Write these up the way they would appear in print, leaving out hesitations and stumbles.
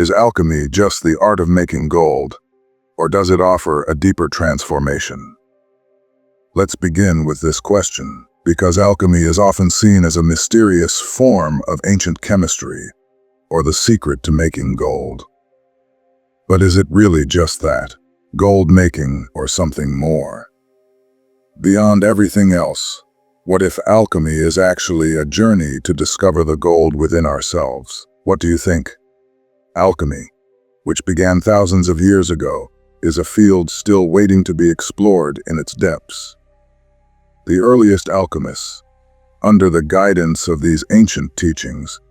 Is alchemy just the art of making gold, or does it offer a deeper transformation? Let's begin with this question, because alchemy is often seen as a mysterious form of ancient chemistry, or the secret to making gold. But is it really just that, gold making or something more? Beyond everything else, what if alchemy is actually a journey to discover the gold within ourselves? What do you think? Alchemy, which began thousands of years ago, is a field still waiting to be explored in its depths. The earliest alchemists, under the guidance of these ancient teachings,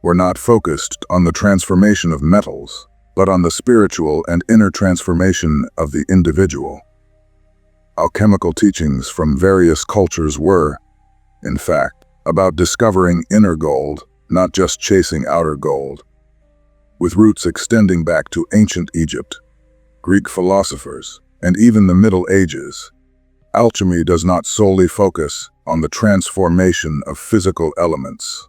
were not focused on the transformation of metals, but on the spiritual and inner transformation of the individual. Alchemical teachings from various cultures were, in fact, about discovering inner gold, not just chasing outer gold. With roots extending back to ancient Egypt, Greek philosophers, and even the Middle Ages, alchemy does not solely focus on the transformation of physical elements.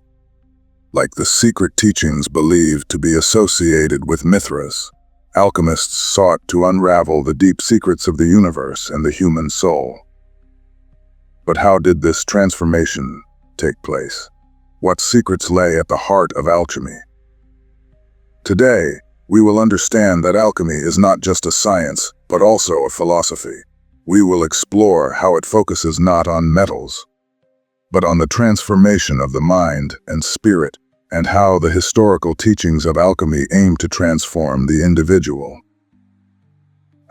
Like the secret teachings believed to be associated with Mithras, alchemists sought to unravel the deep secrets of the universe and the human soul. But how did this transformation take place? What secrets lay at the heart of alchemy? Today, we will understand that alchemy is not just a science, but also a philosophy. We will explore how it focuses not on metals, but on the transformation of the mind and spirit, and how the historical teachings of alchemy aim to transform the individual.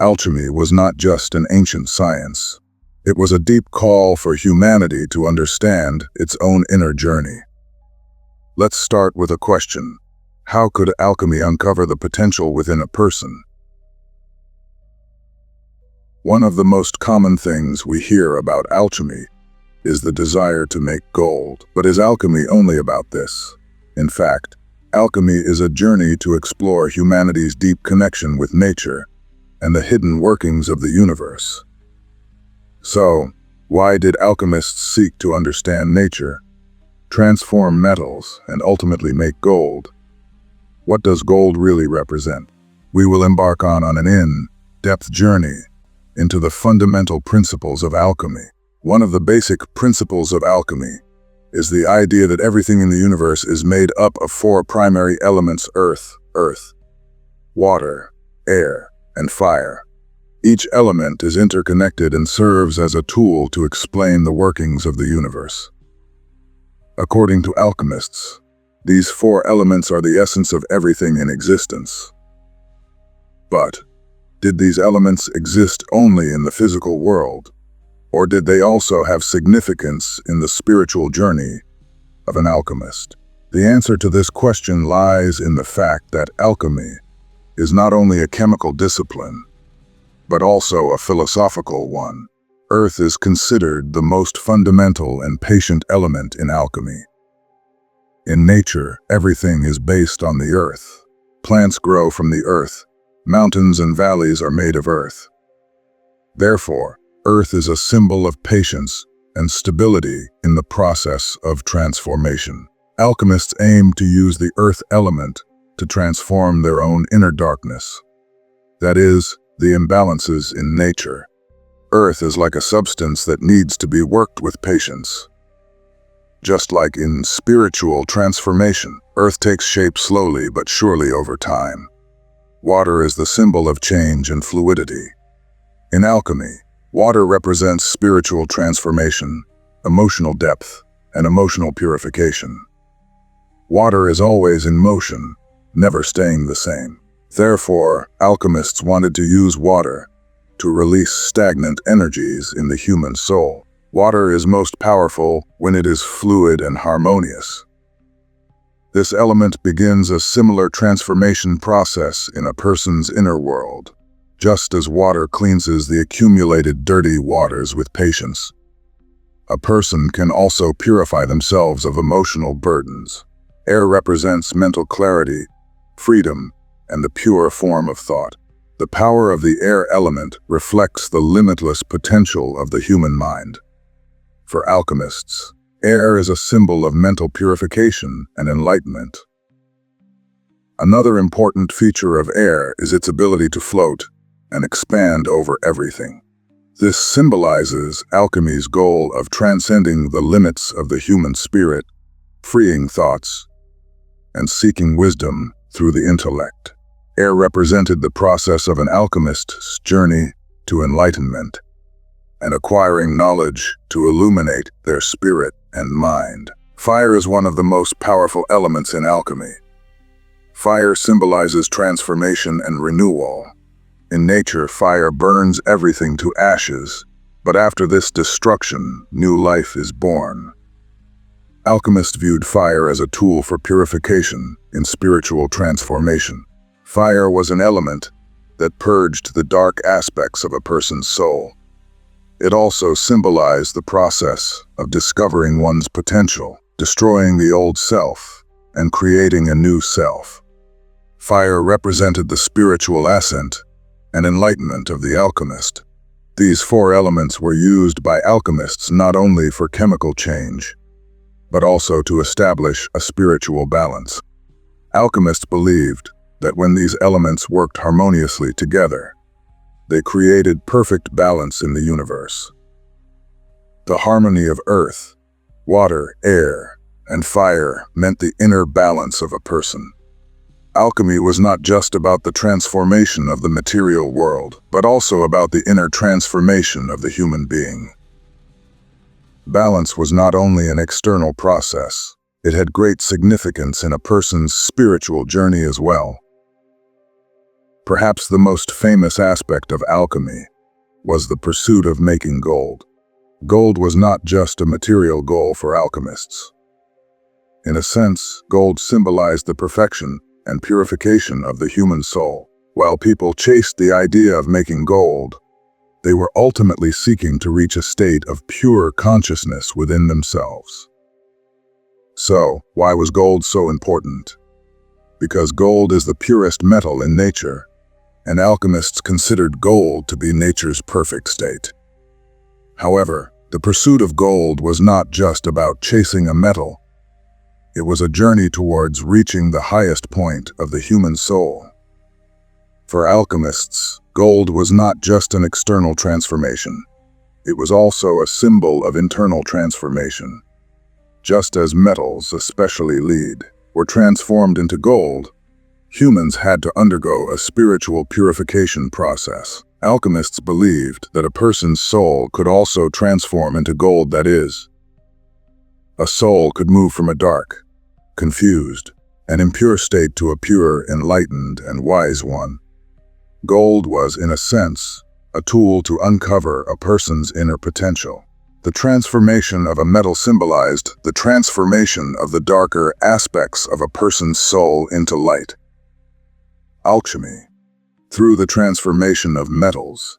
Alchemy was not just an ancient science. It was a deep call for humanity to understand its own inner journey. Let's start with a question. How could alchemy uncover the potential within a person? One of the most common things we hear about alchemy is the desire to make gold. But is alchemy only about this? In fact, alchemy is a journey to explore humanity's deep connection with nature and the hidden workings of the universe. So, why did alchemists seek to understand nature, transform metals, and ultimately make gold? What does gold really represent? We will embark on an in-depth journey into the fundamental principles of alchemy. One of the basic principles of alchemy is the idea that everything in the universe is made up of four primary elements: earth, water, air, and fire. Each element is interconnected and serves as a tool to explain the workings of the universe. According to alchemists, these four elements are the essence of everything in existence. But did these elements exist only in the physical world? Or did they also have significance in the spiritual journey of an alchemist? The answer to this question lies in the fact that alchemy is not only a chemical discipline, but also a philosophical one. Earth is considered the most fundamental and patient element in alchemy. In nature, everything is based on the earth. Plants grow from the earth. Mountains and valleys are made of earth. Therefore, earth is a symbol of patience and stability in the process of transformation. Alchemists aim to use the earth element to transform their own inner darkness. That is, the imbalances in nature. Earth is like a substance that needs to be worked with patience. Just like in spiritual transformation, earth takes shape slowly but surely over time. Water is the symbol of change and fluidity. In alchemy, water represents spiritual transformation, emotional depth, and emotional purification. Water is always in motion, never staying the same. Therefore, alchemists wanted to use water to release stagnant energies in the human soul. Water is most powerful when it is fluid and harmonious. This element begins a similar transformation process in a person's inner world. Just as water cleanses the accumulated dirty waters with patience, a person can also purify themselves of emotional burdens. Air represents mental clarity, freedom, and the pure form of thought. The power of the air element reflects the limitless potential of the human mind. For alchemists, air is a symbol of mental purification and enlightenment. Another important feature of air is its ability to float and expand over everything. This symbolizes alchemy's goal of transcending the limits of the human spirit, freeing thoughts, and seeking wisdom through the intellect. Air represented the process of an alchemist's journey to enlightenment and acquiring knowledge to illuminate their spirit and mind. Fire is one of the most powerful elements in alchemy. Fire symbolizes transformation and renewal. In nature, fire burns everything to ashes, but after this destruction, new life is born. Alchemists viewed fire as a tool for purification in spiritual transformation. Fire was an element that purged the dark aspects of a person's soul. It also symbolized the process of discovering one's potential, destroying the old self, and creating a new self. Fire represented the spiritual ascent and enlightenment of the alchemist. These four elements were used by alchemists not only for chemical change, but also to establish a spiritual balance. Alchemists believed that when these elements worked harmoniously together, they created perfect balance in the universe. The harmony of earth, water, air, and fire meant the inner balance of a person. Alchemy was not just about the transformation of the material world, but also about the inner transformation of the human being. Balance was not only an external process, it had great significance in a person's spiritual journey as well. Perhaps the most famous aspect of alchemy was the pursuit of making gold. Gold was not just a material goal for alchemists. In a sense, gold symbolized the perfection and purification of the human soul. While people chased the idea of making gold, they were ultimately seeking to reach a state of pure consciousness within themselves. So, why was gold so important? Because gold is the purest metal in nature, and alchemists considered gold to be nature's perfect state. However, the pursuit of gold was not just about chasing a metal. It was a journey towards reaching the highest point of the human soul. For alchemists, gold was not just an external transformation. It was also a symbol of internal transformation. Just as metals, especially lead, were transformed into gold, humans had to undergo a spiritual purification process. Alchemists believed that a person's soul could also transform into gold, that is, a soul could move from a dark, confused, and impure state to a pure, enlightened, and wise one. Gold was, in a sense, a tool to uncover a person's inner potential. The transformation of a metal symbolized the transformation of the darker aspects of a person's soul into light. Alchemy, through the transformation of metals,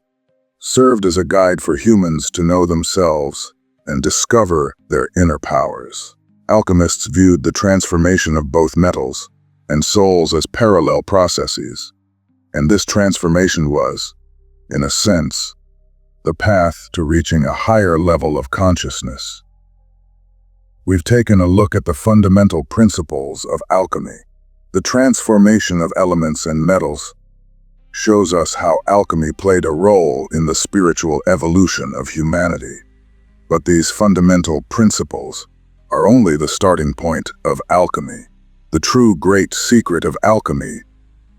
served as a guide for humans to know themselves and discover their inner powers. Alchemists viewed the transformation of both metals and souls as parallel processes, and this transformation was, in a sense, the path to reaching a higher level of consciousness. We've taken a look at the fundamental principles of alchemy. The transformation of elements and metals shows us how alchemy played a role in the spiritual evolution of humanity. But these fundamental principles are only the starting point of alchemy. The true great secret of alchemy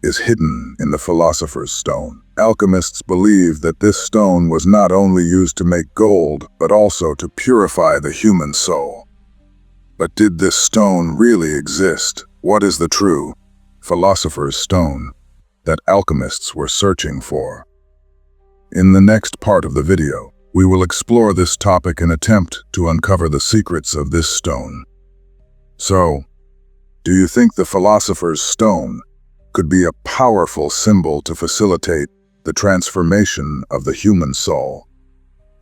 is hidden in the Philosopher's Stone. Alchemists believe that this stone was not only used to make gold, but also to purify the human soul. But did this stone really exist? What is the true Philosopher's Stone that alchemists were searching for? In the next part of the video, we will explore this topic and attempt to uncover the secrets of this stone. So, do you think the Philosopher's Stone could be a powerful symbol to facilitate the transformation of the human soul?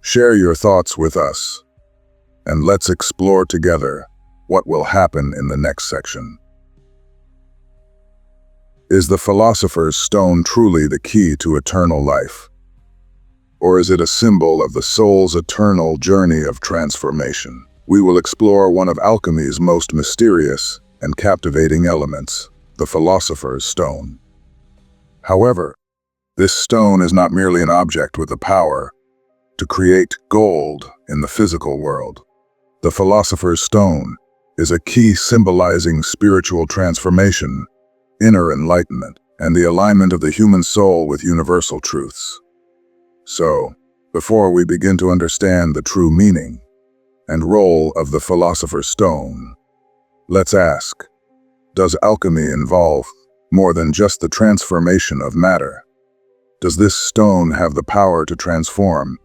Share your thoughts with us, and let's explore together what will happen in the next section. Is the Philosopher's Stone truly the key to eternal life? Or is it a symbol of the soul's eternal journey of transformation? We will explore one of alchemy's most mysterious and captivating elements, the Philosopher's Stone. However, this stone is not merely an object with the power to create gold in the physical world. The Philosopher's Stone is a key symbolizing spiritual transformation, inner enlightenment, and the alignment of the human soul with universal truths. So, before we begin to understand the true meaning and role of the Philosopher's Stone, let's ask, does alchemy involve more than just the transformation of matter? Does this stone have the power to transform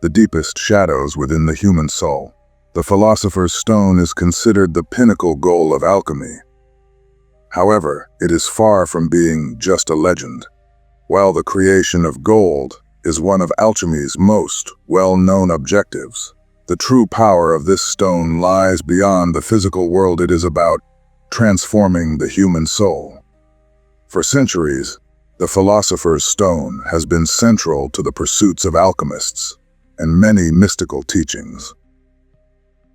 the deepest shadows within the human soul? The Philosopher's Stone is considered the pinnacle goal of alchemy. However, it is far from being just a legend. While the creation of gold is one of alchemy's most well-known objectives, the true power of this stone lies beyond the physical world. It is about transforming the human soul. For centuries, the Philosopher's Stone has been central to the pursuits of alchemists and many mystical teachings.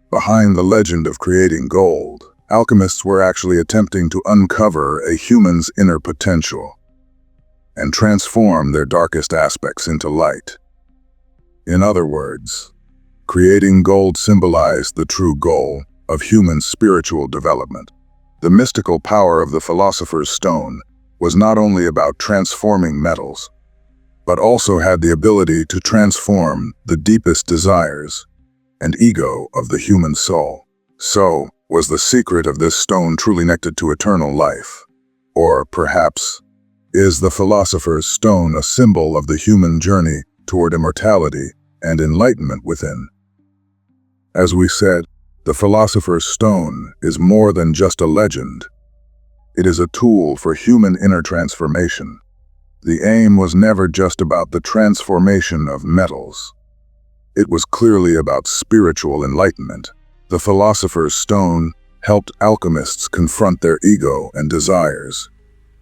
Behind the legend of creating gold, alchemists were actually attempting to uncover a human's inner potential and transform their darkest aspects into light. In other words, creating gold symbolized the true goal of human spiritual development. The mystical power of the Philosopher's Stone was not only about transforming metals, but also had the ability to transform the deepest desires and ego of the human soul. So, was the secret of this stone truly connected to eternal life? Or perhaps, is the Philosopher's Stone a symbol of the human journey toward immortality and enlightenment within? As we said, the Philosopher's Stone is more than just a legend. It is a tool for human inner transformation. The aim was never just about the transformation of metals. It was clearly about spiritual enlightenment. The Philosopher's Stone helped alchemists confront their ego and desires,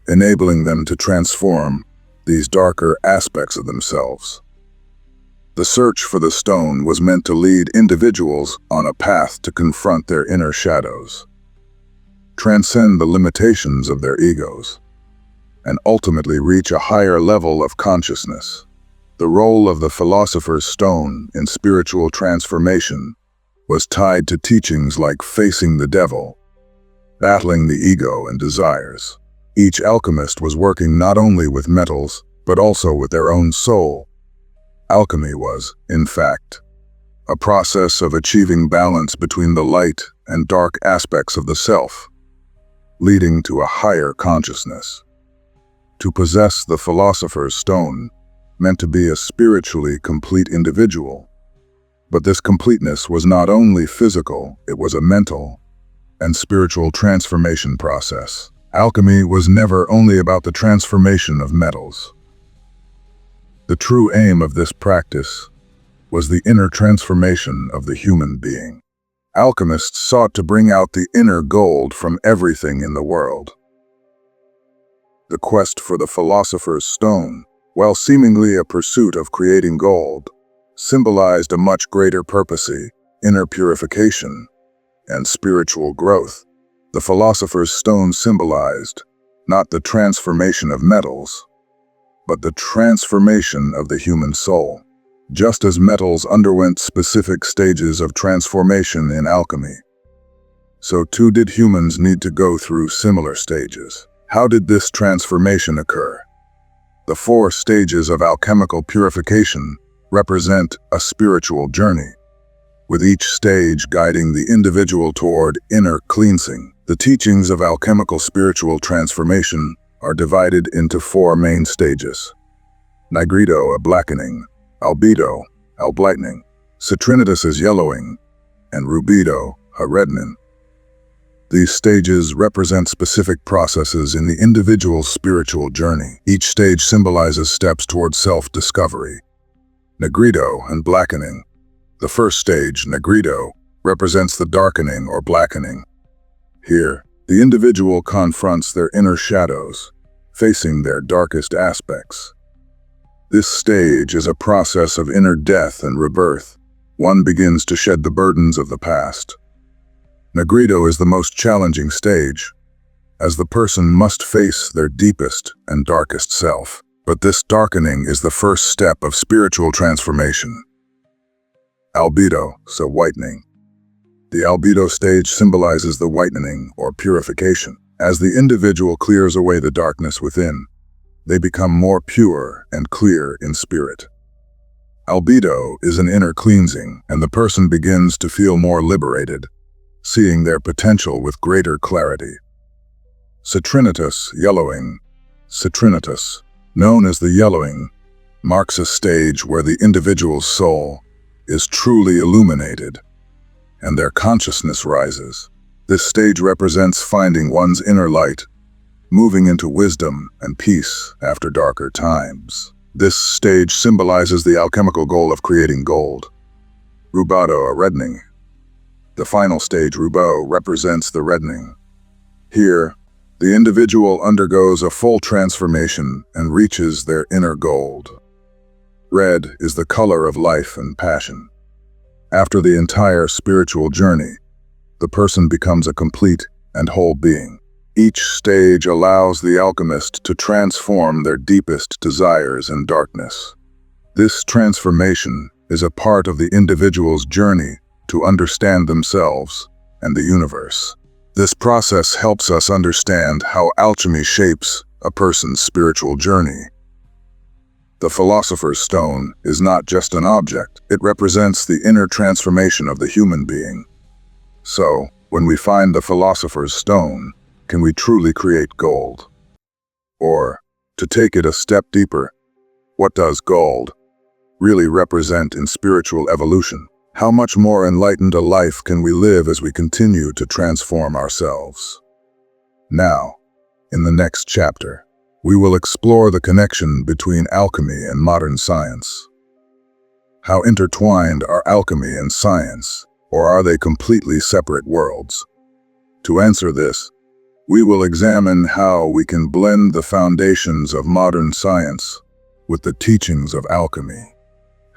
enabling them to transform these darker aspects of themselves. The search for the stone was meant to lead individuals on a path to confront their inner shadows, transcend the limitations of their egos, and ultimately reach a higher level of consciousness. The role of the Philosopher's Stone in spiritual transformation was tied to teachings like facing the devil, battling the ego and desires. Each alchemist was working not only with metals, but also with their own soul. Alchemy was, in fact, a process of achieving balance between the light and dark aspects of the self, leading to a higher consciousness. To possess the Philosopher's Stone meant to be a spiritually complete individual. But this completeness was not only physical, it was a mental and spiritual transformation process. Alchemy was never only about the transformation of metals. The true aim of this practice was the inner transformation of the human being. Alchemists sought to bring out the inner gold from everything in the world. The quest for the Philosopher's Stone, while seemingly a pursuit of creating gold, symbolized a much greater purpose: inner purification and spiritual growth. The Philosopher's Stone symbolized not the transformation of metals, but the transformation of the human soul. Just as metals underwent specific stages of transformation in alchemy, so too did humans need to go through similar stages. How did this transformation occur? The 4 stages of alchemical purification represent a spiritual journey, with each stage guiding the individual toward inner cleansing. The teachings of alchemical spiritual transformation are divided into 4 main stages: Nigredo, a blackening; Albedo, a lightening; Citrinitas is yellowing; and Rubedo, a reddening. These stages represent specific processes in the individual's spiritual journey. Each stage symbolizes steps towards self-discovery. Nigredo and blackening. The first stage, Nigredo, represents the darkening or blackening. Here, the individual confronts their inner shadows, facing their darkest aspects. This stage is a process of inner death and rebirth. One begins to shed the burdens of the past. Nigredo is the most challenging stage, as the person must face their deepest and darkest self. But this darkening is the first step of spiritual transformation. Albedo, so whitening. The albedo stage symbolizes the whitening or purification. As the individual clears away the darkness within, they become more pure and clear in spirit. Albedo is an inner cleansing, and the person begins to feel more liberated, seeing their potential with greater clarity. Citrinitas, yellowing. Citrinitas, known as the yellowing, marks a stage where the individual's soul is truly illuminated and their consciousness rises. This stage represents finding one's inner light, moving into wisdom and peace after darker times. This stage symbolizes the alchemical goal of creating gold. Rubedo, a reddening. The final stage, Rubedo, represents the reddening. Here, the individual undergoes a full transformation and reaches their inner gold. Red is the color of life and passion. After the entire spiritual journey, the person becomes a complete and whole being. Each stage allows the alchemist to transform their deepest desires and darkness. This transformation is a part of the individual's journey to understand themselves and the universe. This process helps us understand how alchemy shapes a person's spiritual journey. The Philosopher's Stone is not just an object, it represents the inner transformation of the human being. So, when we find the Philosopher's Stone, can we truly create gold? Or, to take it a step deeper, what does gold really represent in spiritual evolution? How much more enlightened a life can we live as we continue to transform ourselves? Now, in the next chapter, we will explore the connection between alchemy and modern science. How intertwined are alchemy and science, or are they completely separate worlds? To answer this, we will examine how we can blend the foundations of modern science with the teachings of alchemy.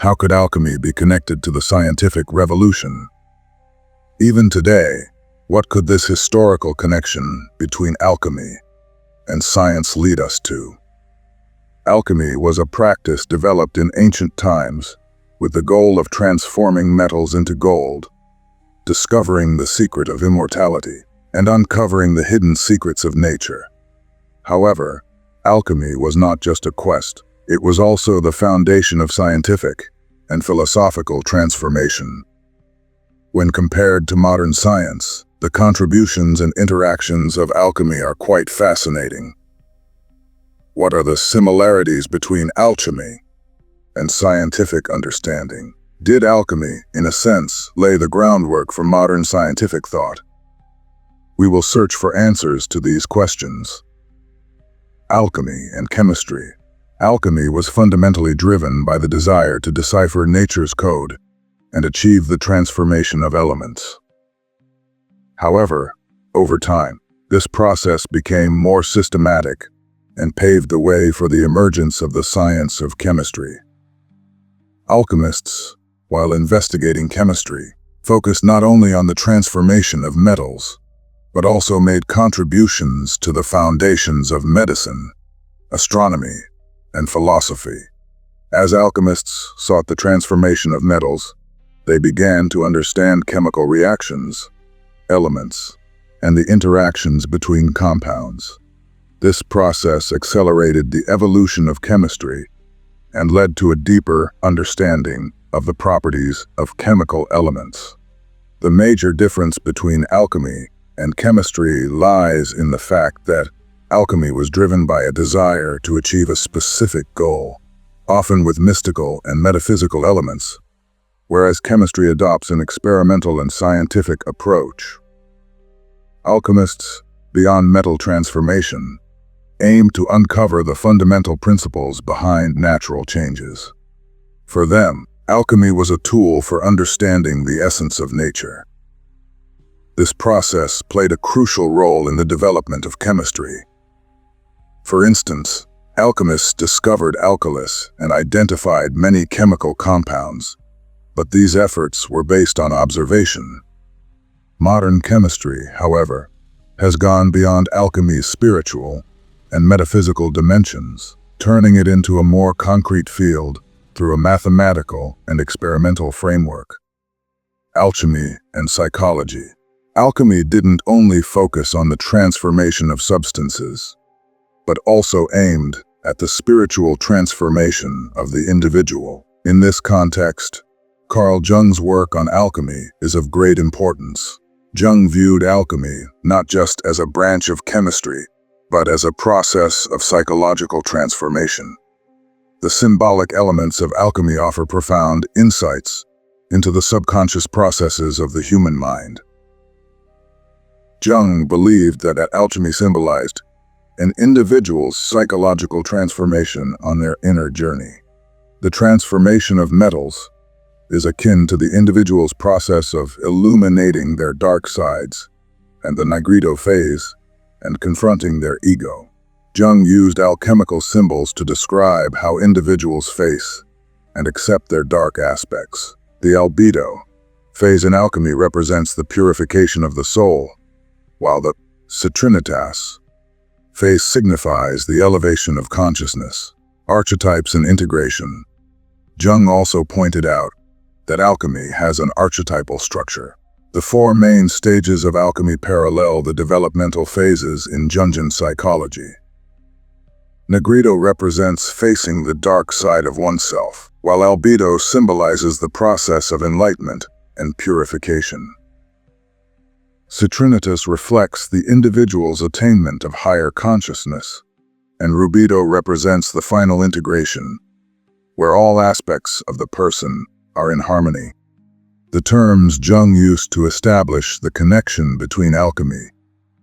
How could alchemy be connected to the scientific revolution? Even today, what could this historical connection between alchemy and science lead us to? Alchemy was a practice developed in ancient times with the goal of transforming metals into gold, discovering the secret of immortality, and uncovering the hidden secrets of nature. However, alchemy was not just a quest, it was also the foundation of scientific and philosophical transformation. When compared to modern science, the contributions and interactions of alchemy are quite fascinating. What are the similarities between alchemy and scientific understanding? Did alchemy, in a sense, lay the groundwork for modern scientific thought? We will search for answers to these questions. Alchemy and chemistry. Alchemy was fundamentally driven by the desire to decipher nature's code and achieve the transformation of elements. However, over time, this process became more systematic and paved the way for the emergence of the science of chemistry. Alchemists, while investigating chemistry, focused not only on the transformation of metals, but also made contributions to the foundations of medicine, astronomy, and philosophy. As alchemists sought the transformation of metals, they began to understand chemical reactions, elements, and the interactions between compounds. This process accelerated the evolution of chemistry and led to a deeper understanding of the properties of chemical elements. The major difference between alchemy and chemistry lies in the fact that alchemy was driven by a desire to achieve a specific goal, often with mystical and metaphysical elements, whereas chemistry adopts an experimental and scientific approach. Alchemists, beyond metal transformation, aim to uncover the fundamental principles behind natural changes. For them, alchemy was a tool for understanding the essence of nature. This process played a crucial role in the development of chemistry. For instance, alchemists discovered alkalis and identified many chemical compounds, but these efforts were based on observation. Modern chemistry, however, has gone beyond alchemy's spiritual and metaphysical dimensions, turning it into a more concrete field through a mathematical and experimental framework. Alchemy and psychology. Alchemy didn't only focus on the transformation of substances, but also aimed at the spiritual transformation of the individual. In this context, Carl Jung's work on alchemy is of great importance. Jung viewed alchemy not just as a branch of chemistry, but as a process of psychological transformation. The symbolic elements of alchemy offer profound insights into the subconscious processes of the human mind. Jung believed that alchemy symbolized an individual's psychological transformation on their inner journey. The transformation of metals is akin to the individual's process of illuminating their dark sides and the Nigredo phase and confronting their ego. Jung used alchemical symbols to describe how individuals face and accept their dark aspects. The Albedo phase in alchemy represents the purification of the soul, while the Citrinitas phase signifies the elevation of consciousness. Archetypes and integration. Jung also pointed out that alchemy has an archetypal structure. The four main stages of alchemy parallel the developmental phases in Jungian psychology. Nigredo represents facing the dark side of oneself, while Albedo symbolizes the process of enlightenment and purification. Citrinitas reflects the individual's attainment of higher consciousness, and Rubedo represents the final integration, where all aspects of the person are in harmony. The terms Jung used to establish the connection between alchemy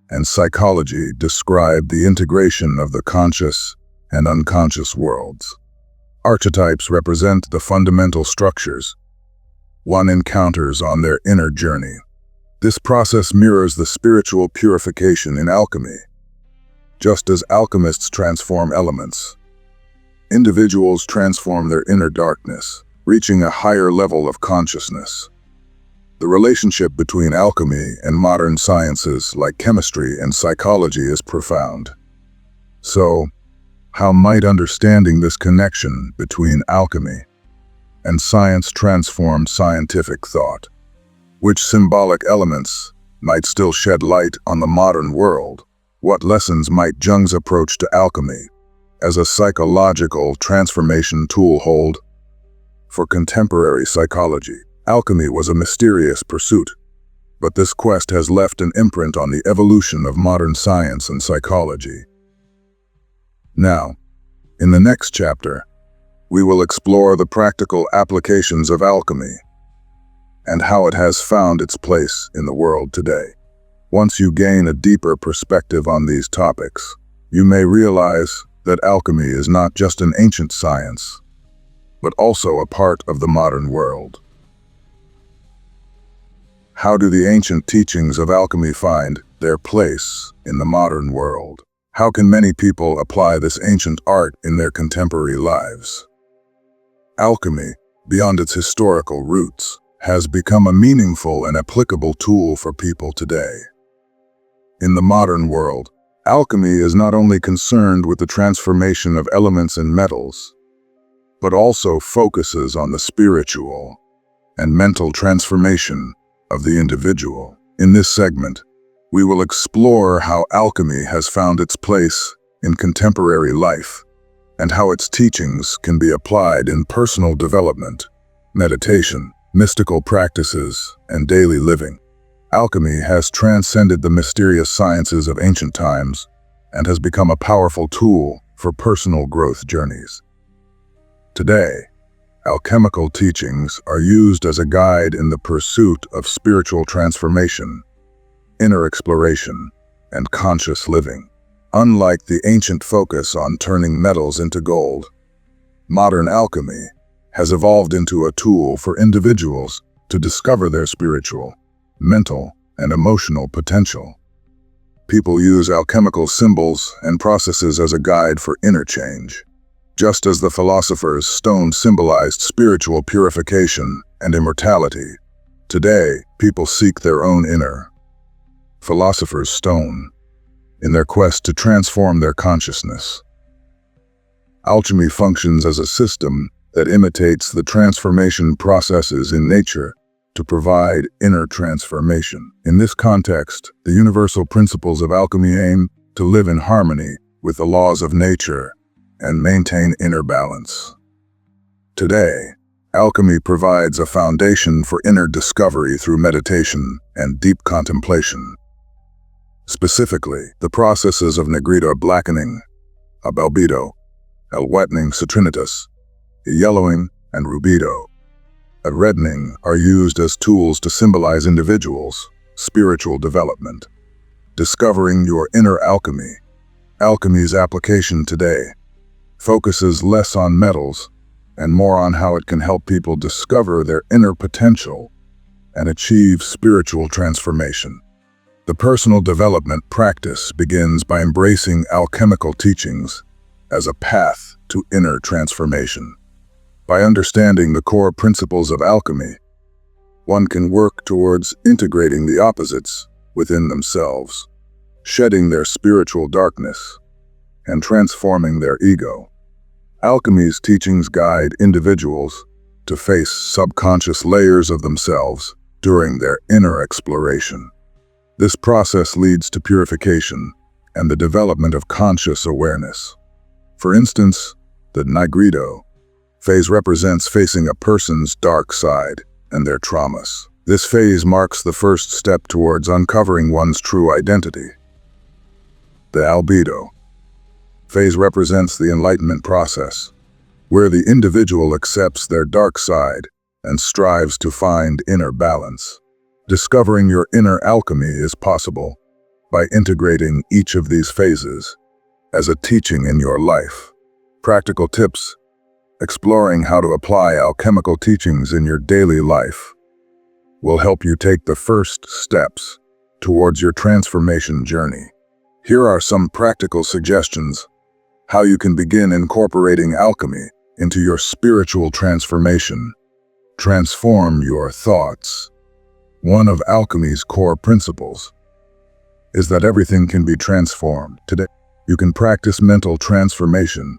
and psychology describe the integration of the conscious and unconscious worlds. Archetypes represent the fundamental structures one encounters on their inner journey. This process mirrors the spiritual purification in alchemy. Just as alchemists transform elements, individuals transform their inner darkness, reaching a higher level of consciousness. The relationship between alchemy and modern sciences like chemistry and psychology is profound. So, how might understanding this connection between alchemy and science transform scientific thought? Which symbolic elements might still shed light on the modern world? What lessons might Jung's approach to alchemy as a psychological transformation tool hold? For contemporary psychology, alchemy was a mysterious pursuit, but this quest has left an imprint on the evolution of modern science and psychology. Now, in the next chapter, we will explore the practical applications of alchemy and how it has found its place in the world today. Once you gain a deeper perspective on these topics, you may realize that alchemy is not just an ancient science, but also a part of the modern world. How do the ancient teachings of alchemy find their place in the modern world? How can many people apply this ancient art in their contemporary lives? Alchemy, beyond its historical roots, has become a meaningful and applicable tool for people today. In the modern world, alchemy is not only concerned with the transformation of elements and metals, but also focuses on the spiritual and mental transformation of the individual. In this segment, we will explore how alchemy has found its place in contemporary life and how its teachings can be applied in personal development, meditation, mystical practices, and daily living. Alchemy has transcended the mysterious sciences of ancient times and has become a powerful tool for personal growth journeys. Today, alchemical teachings are used as a guide in the pursuit of spiritual transformation, inner exploration, and conscious living. Unlike the ancient focus on turning metals into gold, modern alchemy has evolved into a tool for individuals to discover their spiritual, mental, and emotional potential. People use alchemical symbols and processes as a guide for inner change. Just as the philosopher's stone symbolized spiritual purification and immortality, today people seek their own inner philosopher's stone, in their quest to transform their consciousness. Alchemy functions as a system that imitates the transformation processes in nature to provide inner transformation. In this context, the universal principles of alchemy aim to live in harmony with the laws of nature and maintain inner balance. Today, alchemy provides a foundation for inner discovery through meditation and deep contemplation. Specifically, the processes of Nigredo blackening, Albedo, wettening Citrinitas, yellowing, and Rubedo, reddening are used as tools to symbolize individuals' spiritual development. Discovering your inner alchemy. Alchemy's application today focuses less on metals and more on how it can help people discover their inner potential and achieve spiritual transformation. The personal development practice begins by embracing alchemical teachings as a path to inner transformation. By understanding the core principles of alchemy, one can work towards integrating the opposites within themselves, shedding their spiritual darkness, and transforming their ego. Alchemy's teachings guide individuals to face subconscious layers of themselves during their inner exploration. This process leads to purification and the development of conscious awareness. For instance, the Nigredo phase represents facing a person's dark side and their traumas. This phase marks the first step towards uncovering one's true identity. The Albedo phase represents the enlightenment process, where the individual accepts their dark side and strives to find inner balance. Discovering your inner alchemy is possible by integrating each of these phases as a teaching in your life. Practical tips. Exploring how to apply alchemical teachings in your daily life will help you take the first steps towards your transformation journey. Here are some practical suggestions how you can begin incorporating alchemy into your spiritual transformation. Transform your thoughts. One of alchemy's core principles is that everything can be transformed. Today, you can practice mental transformation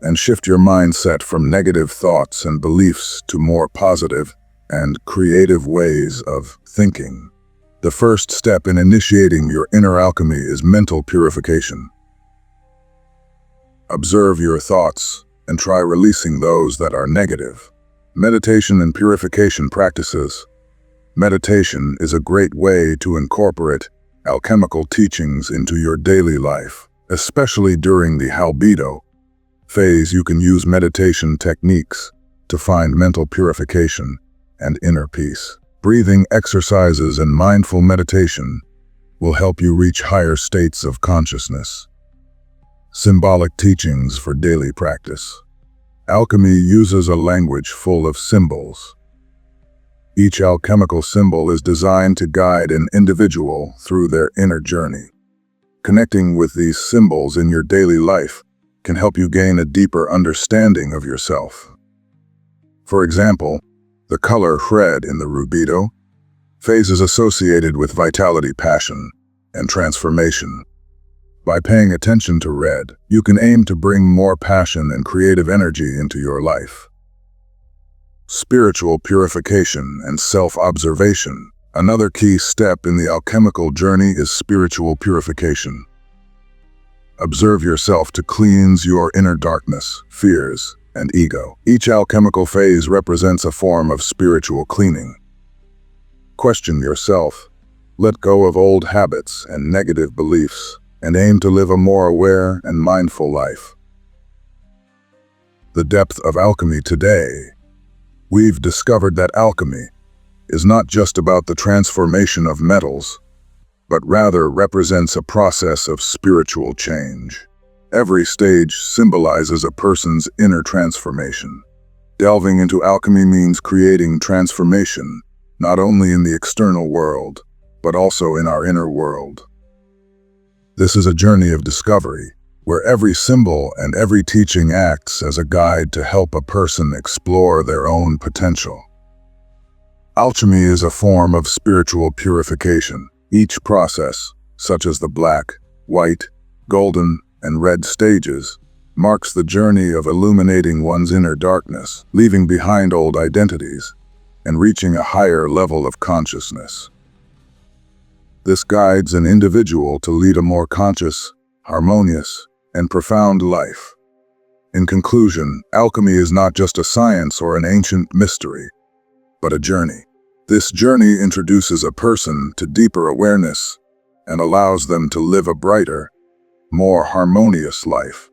and shift your mindset from negative thoughts and beliefs to more positive and creative ways of thinking. The first step in initiating your inner alchemy is mental purification. Observe your thoughts and try releasing those that are negative. Meditation and purification practices. Meditation is a great way to incorporate alchemical teachings into your daily life, especially during the Albedo phase. You can use meditation techniques to find mental purification and inner peace. Breathing exercises and mindful meditation will help you reach higher states of consciousness. Symbolic teachings for daily practice. Alchemy uses a language full of symbols. Each alchemical symbol is designed to guide an individual through their inner journey. Connecting with these symbols in your daily life can help you gain a deeper understanding of yourself. For example, the color red in the Rubedo phase is associated with vitality, passion, and transformation. By paying attention to red, you can aim to bring more passion and creative energy into your life. Spiritual purification and self-observation. Another key step in the alchemical journey is spiritual purification. Observe yourself to cleanse your inner darkness, fears, and ego. Each alchemical phase represents a form of spiritual cleaning. Question yourself, let go of old habits and negative beliefs, and aim to live a more aware and mindful life. The depth of alchemy today. We've discovered that alchemy is not just about the transformation of metals, but rather represents a process of spiritual change. Every stage symbolizes a person's inner transformation. Delving into alchemy means creating transformation, not only in the external world, but also in our inner world. This is a journey of discovery, where every symbol and every teaching acts as a guide to help a person explore their own potential. Alchemy is a form of spiritual purification. Each process, such as the black, white, golden, and red stages, marks the journey of illuminating one's inner darkness, leaving behind old identities, and reaching a higher level of consciousness. This guides an individual to lead a more conscious, harmonious, and profound life. In conclusion, alchemy is not just a science or an ancient mystery, but a journey. This journey introduces a person to deeper awareness and allows them to live a brighter, more harmonious life.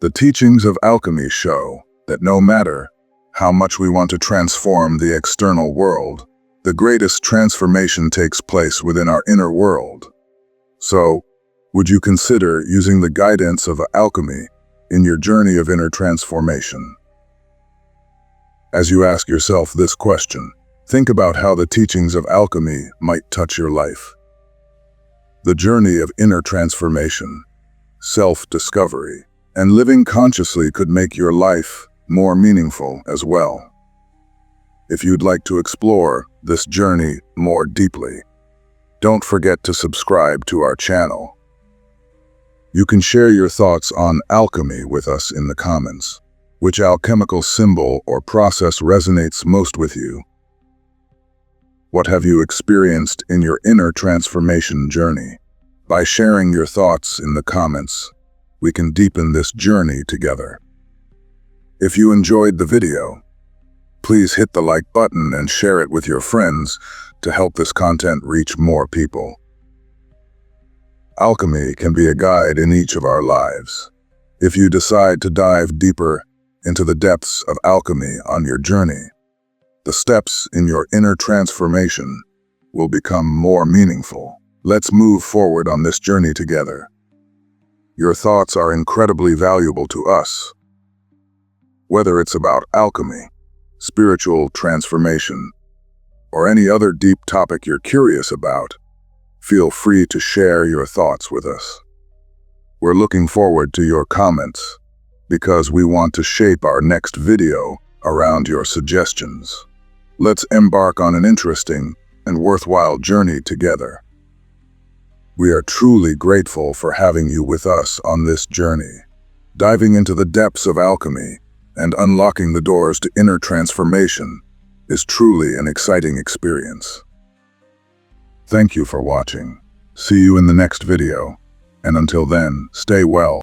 The teachings of alchemy show that no matter how much we want to transform the external world, the greatest transformation takes place within our inner world. So, would you consider using the guidance of alchemy in your journey of inner transformation? As you ask yourself this question, think about how the teachings of alchemy might touch your life. The journey of inner transformation, self-discovery, and living consciously could make your life more meaningful as well. If you'd like to explore this journey more deeply, don't forget to subscribe to our channel. You can share your thoughts on alchemy with us in the comments. Which alchemical symbol or process resonates most with you? What have you experienced in your inner transformation journey? By sharing your thoughts in the comments, we can deepen this journey together. If you enjoyed the video, please hit the like button and share it with your friends to help this content reach more people. Alchemy can be a guide in each of our lives. If you decide to dive deeper into the depths of alchemy on your journey, the steps in your inner transformation will become more meaningful. Let's move forward on this journey together. Your thoughts are incredibly valuable to us. Whether it's about alchemy, spiritual transformation, or any other deep topic you're curious about, feel free to share your thoughts with us. We're looking forward to your comments because we want to shape our next video around your suggestions. Let's embark on an interesting and worthwhile journey together. We are truly grateful for having you with us on this journey. Diving into the depths of alchemy and unlocking the doors to inner transformation is truly an exciting experience. Thank you for watching. See you in the next video, and until then, stay well.